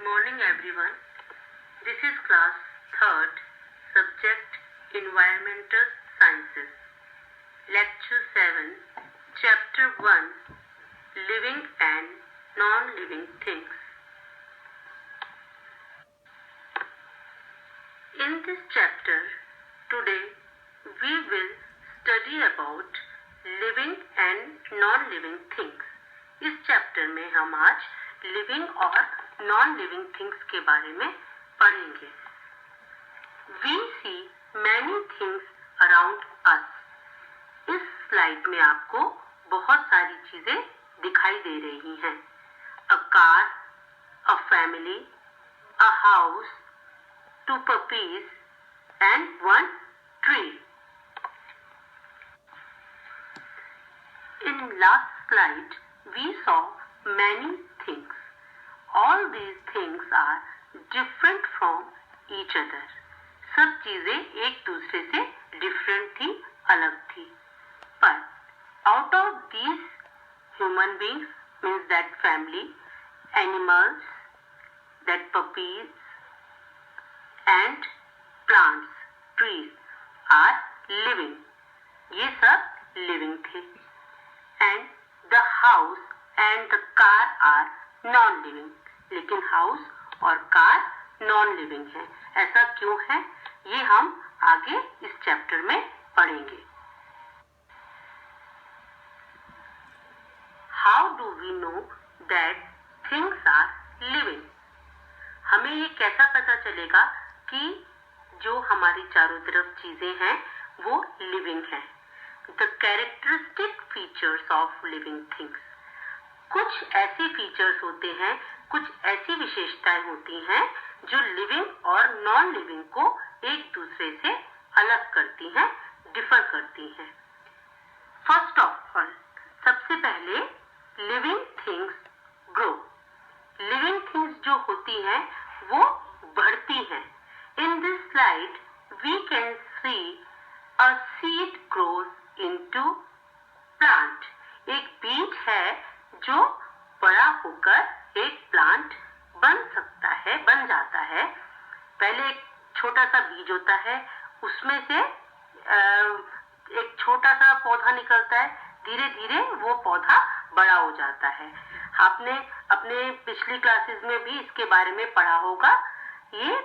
morning everyone. This is class 3rd, subject Environmental Sciences, Lecture-7, Chapter 1, Living and Non-Living Things. In this chapter, today we will study about living and non-living things. इस chapter में हम आज living और non living things के बारे में पढ़ेंगे. We see many things around us. इस स्लाइड में आपको बहुत सारी चीजें दिखाई दे रही हैं. A car, a family, a house, 2 puppies and 1 tree. In last slide, we saw many things. All these things are different from each other. सब चीजें एक दूसरे से डिफरेंट थी, अलग थी. पर out of these human beings means that family, animals, that puppies and plants, trees are living. ये सब living थे. And the house and the car are non-living. लेकिन हाउस और कार नॉन लिविंग है. ऐसा क्यों है, ये हम आगे इस चैप्टर में पढ़ेंगे. How do we know that things are living? हमें ये कैसा पता चलेगा कि जो हमारी चारों तरफ चीजें हैं वो लिविंग हैं. The characteristic features of living things. कुछ ऐसी फीचर्स होते हैं, कुछ ऐसी विशेषताएं होती हैं जो लिविंग और नॉन लिविंग को एक दूसरे से अलग करती हैं, डिफर करती हैं. फर्स्ट ऑफ ऑल, सबसे पहले living things grow. Living things जो होती हैं वो बढ़ती हैं. In this slide we can see a seed grows into plant. एक बीज है जो बड़ा होकर एक प्लांट बन सकता है, बन जाता है. पहले एक छोटा सा बीज होता है, उसमें से एक छोटा सा पौधा निकलता है, धीरे धीरे वो पौधा बड़ा हो जाता है. आपने अपने पिछली क्लासेस में भी इसके बारे में पढ़ा होगा. ये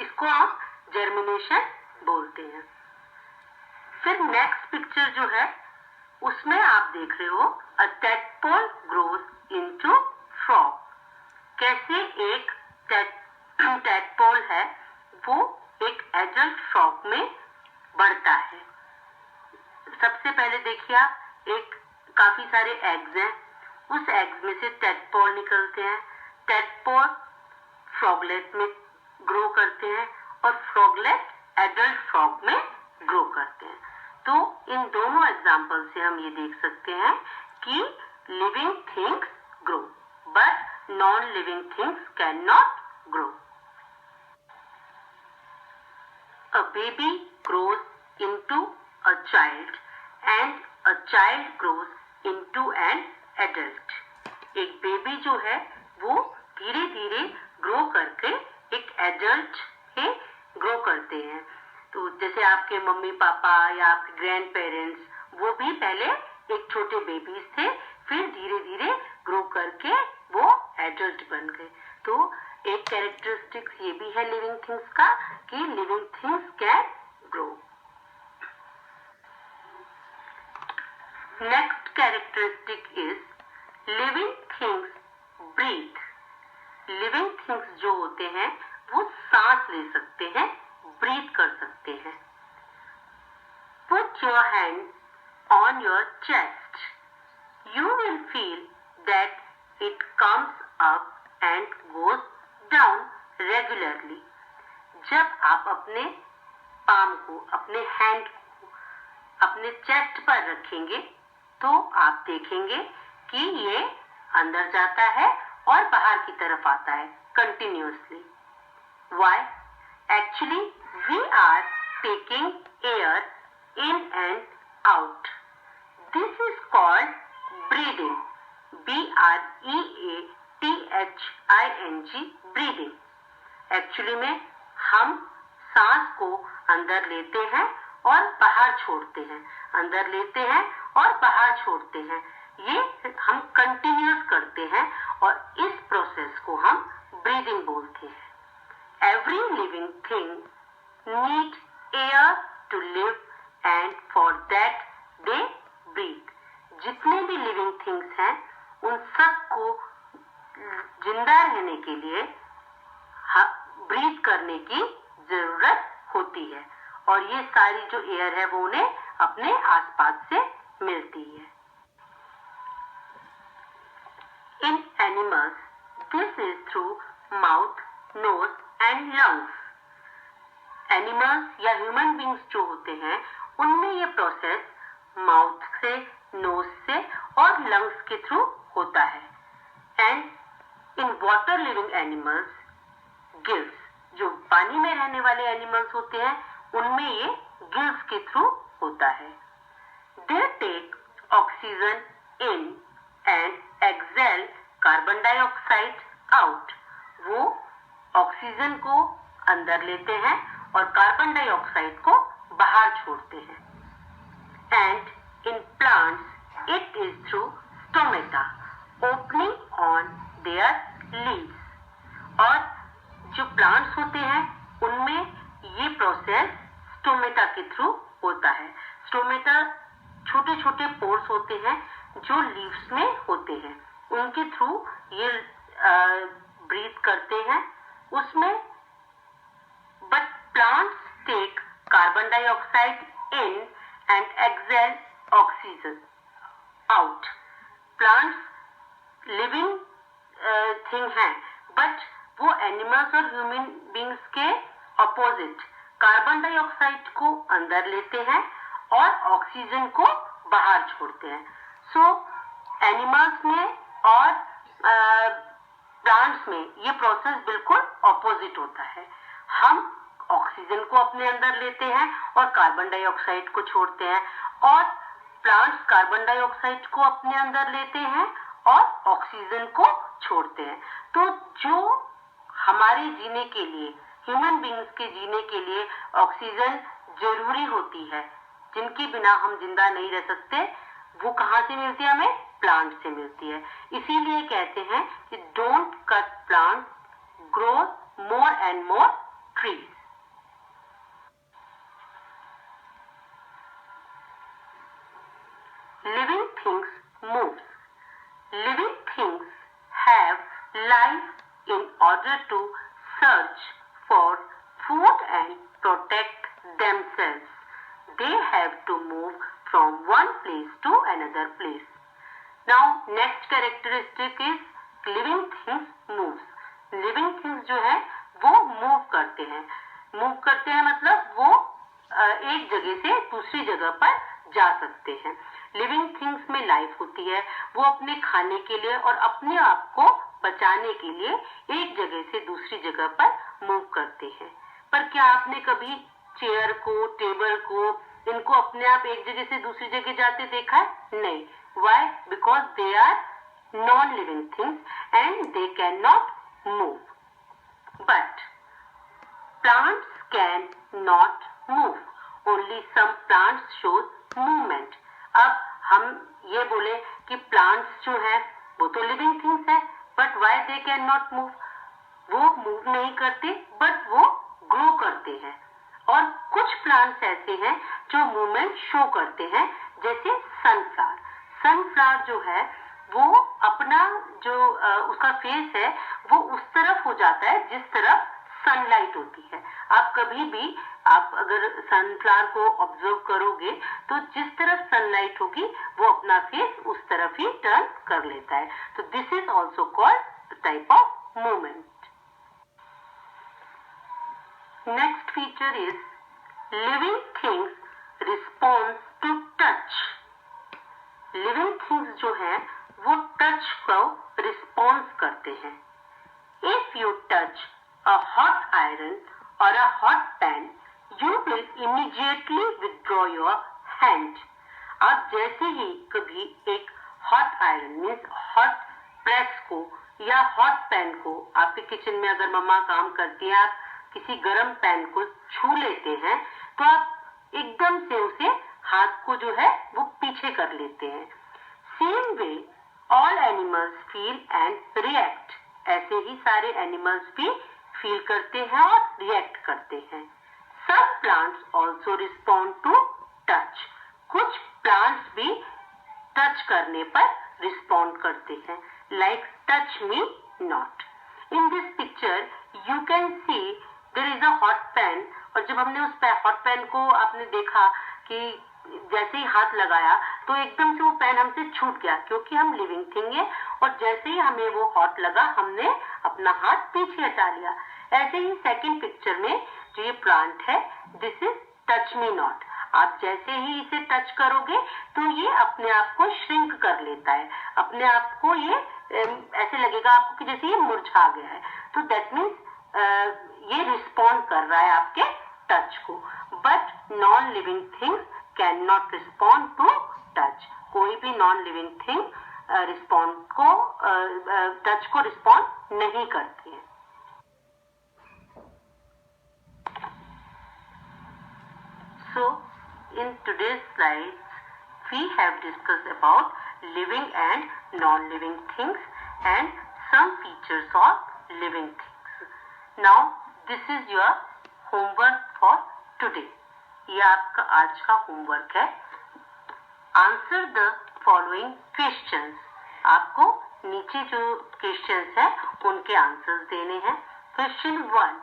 इसको हम जर्मिनेशन बोलते हैं. फिर नेक्स्ट पिक्चर जो है उसमें आप देख रहे हो अ टैडपोल ग्रोज इनटू फ्रॉग. कैसे एक टैडपोल है वो एक एडल्ट फ्रॉग में बढ़ता है. सबसे पहले देखिए आप, एक काफी सारे एग्स हैं, उस एग्स में से टैडपोल निकलते हैं. टैडपोल फ्रॉगलेट में ग्रो करते हैं और फ्रॉगलेट एडल्ट फ्रॉग में ग्रो करते हैं. तो इन दोनों एग्जाम्पल से हम ये देख सकते हैं कि living things grow but non living things can not grow. A baby grows into a child and a child grows into an adult. एक बेबी जो है वो धीरे धीरे ग्रो करके एक एडल्ट में ग्रो करते हैं. तो जैसे आपके मम्मी पापा या आपके ग्रैंड पेरेंट्स, वो भी पहले एक छोटे बेबीज थे, फिर धीरे धीरे ग्रो करके वो एडल्ट बन गए. तो एक कैरेक्टरिस्टिक्स ये भी है लिविंग थिंग्स का कि living things can grow. Next characteristic is living things breathe. Living things जो होते हैं वो सांस ले सकते हैं, ब्रीथ कर सकते हैं. Put your hand on your chest. You will feel that it comes up and goes down regularly. जब आप अपने पाम को, अपने हैंड को अपने चेस्ट पर रखेंगे तो आप देखेंगे कि ये अंदर जाता है और बाहर की तरफ आता है continuously. Why? Actually, we are taking air in and out. This is called breathing. BREATHING, breathing. Actually में हम सांस को अंदर लेते हैं और बाहर छोड़ते हैं, अंदर लेते हैं और बाहर छोड़ते हैं। ये हम कंटिन्यूअस करते हैं और इस प्रोसेस को हम ब्रीदिंग बोलते हैं। Every living thing need air to live and for that they breathe. जितने भी लिविंग थिंग्स हैं उन सबको जिंदा रहने के लिए ब्रीथ करने की जरूरत होती है और ये सारी जो एयर है वो उन्हें अपने आसपास से मिलती है। इन animals this is through mouth, nose and lungs. Animals या ह्यूमन बींग्स जो होते हैं उनमें ये प्रोसेस माउथ से, नोज से और लंग्स के थ्रू होता है। And in water living animals gills, जो पानी में रहने वाले एनिमल्स होते हैं उनमें ये गिल्स के थ्रू होता है। They take oxygen in and exhale carbon dioxide out. वो ऑक्सीजन को अंदर लेते हैं और कार्बन डाइऑक्साइड को बाहर छोड़ते हैं। And in plants it is through stomata opening on their leaves. और जो प्लांट्स होते हैं उनमें ये प्रोसेस स्टोमेटा के थ्रू होता है। स्टोमेटा छोटे छोटे पोर्स होते हैं जो लीव्स में होते हैं, उनके थ्रू ये ब्रीथ करते हैं उसमें। But plants take carbon dioxide in and exhale oxygen out. Plants living thing हैं बट वो एनिमल्स और ह्यूमन बींग्स के अपोजिट कार्बन डाइऑक्साइड को अंदर लेते हैं और ऑक्सीजन को बाहर छोड़ते हैं। सो एनिमल्स में और प्लांट्स में ये प्रोसेस बिल्कुल अपोजिट होता है। हम ऑक्सीजन को अपने अंदर लेते हैं और कार्बन डाइऑक्साइड को छोड़ते हैं और प्लांट्स कार्बन डाइऑक्साइड को अपने अंदर लेते हैं और ऑक्सीजन को छोड़ते हैं। तो जो हमारे जीने के लिए, ह्यूमन बींग्स के जीने के लिए ऑक्सीजन जरूरी होती है, जिनके बिना हम जिंदा नहीं रह सकते, वो कहाँ से मिलती है? हमें प्लांट से मिलती है। इसीलिए कहते हैं कि don't cut plant, grow more and more trees. Living things moves. Living things have life in order to search for food and protect themselves. They have to move from one place to another place. Now, next characteristic is living things moves. Living things जो है वो move करते हैं। Move करते हैं मतलब वो एक जगह से दूसरी जगह पर जा सकते हैं। लिविंग थिंग्स में लाइफ होती है, वो अपने खाने के लिए और अपने आप को बचाने के लिए एक जगह से दूसरी जगह पर मूव करते हैं। पर क्या आपने कभी चेयर को, टेबल को, इनको अपने आप एक जगह से दूसरी जगह जाते देखा है? नहीं। Why? Because they are non living things and they can not move. But plants can not move, only some plants shows movement. अब हम ये बोले कि प्लांट्स जो हैं वो तो लिविंग थिंग्स है, but why they can not move? वो मूव नहीं करते बट वो ग्रो करते हैं। और कुछ प्लांट्स ऐसे हैं जो मूवमेंट शो करते हैं, जैसे सनफ्लावर। सनफ्लावर जो है वो अपना जो उसका फेस है वो उस तरफ हो जाता है जिस तरफ सनलाइट होती है। आप कभी भी आप अगर सनफ्लावर को ऑब्जर्व करोगे तो जिस तरफ सनलाइट होगी वो अपना फेस उस तरफ ही टर्न कर लेता है। तो this is also called type of movement. Next feature is living things response to touch. Living things जो है वो टच को रिस्पॉन्स करते हैं। If you touch a hot iron or a hot pan, you will immediately withdraw your hand. आप जैसे ही कभी एक hot iron means hot press को या हॉट पैन को, आपके किचन में अगर मम्मा काम करती है, आप किसी गर्म पैन को छू लेते हैं तो आप एकदम से उसे हाथ को जो है वो पीछे कर लेते हैं। Same way all animals feel and react, ऐसे ही सारे एनिमल्स भी फील करते हैं और रिएक्ट करते हैं। Some plants also respond to touch, कुछ प्लांट्स भी टच करने पर रिस्पॉन्ड करते हैं, like touch me not. In this picture you can see there is a hot pan, और जब हमने उस हॉट पैन को आपने देखा कि जैसे ही हाथ लगाया तो एकदम से वो पैन हमसे छूट गया, क्योंकि हम लिविंग थिंग है, और जैसे ही हमें वो हॉट लगा हमने अपना हाथ पीछे हटा लिया। ऐसे ही सेकंड पिक्चर में जो ये प्लांट है, this is touch me not, आप जैसे ही इसे टच करोगे तो ये अपने आप को श्रिंक कर लेता है, अपने आप को ये ऐसे लगेगा आपको कि जैसे ये मुरझा गया है। तो दैट मीन्स ये रिस्पॉन्ड कर रहा है आपके टच को। But non living things can not respond to touch, कोई भी नॉन लिविंग थिंग टच को रिस्पॉन्ड नहीं करती है। So in today's slides we have discussed about living and non-living things and some features of living things. Now this is your homework for today. ये आपका आज का होमवर्क है। Answer the following questions. आपको नीचे जो क्वेश्चंस हैं उनके आंसर्स देने हैं। Question 1.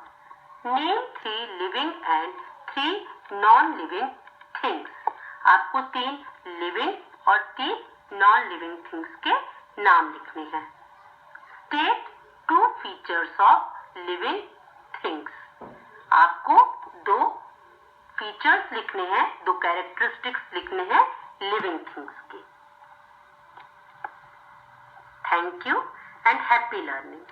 Name 3 living and 3 non-living things. आपको 3 living और 3 non-living things के नाम लिखने हैं। State 2 features of living things. आपको 2 features लिखने हैं, 2 characteristics लिखने हैं living things के। Thank you and happy learning.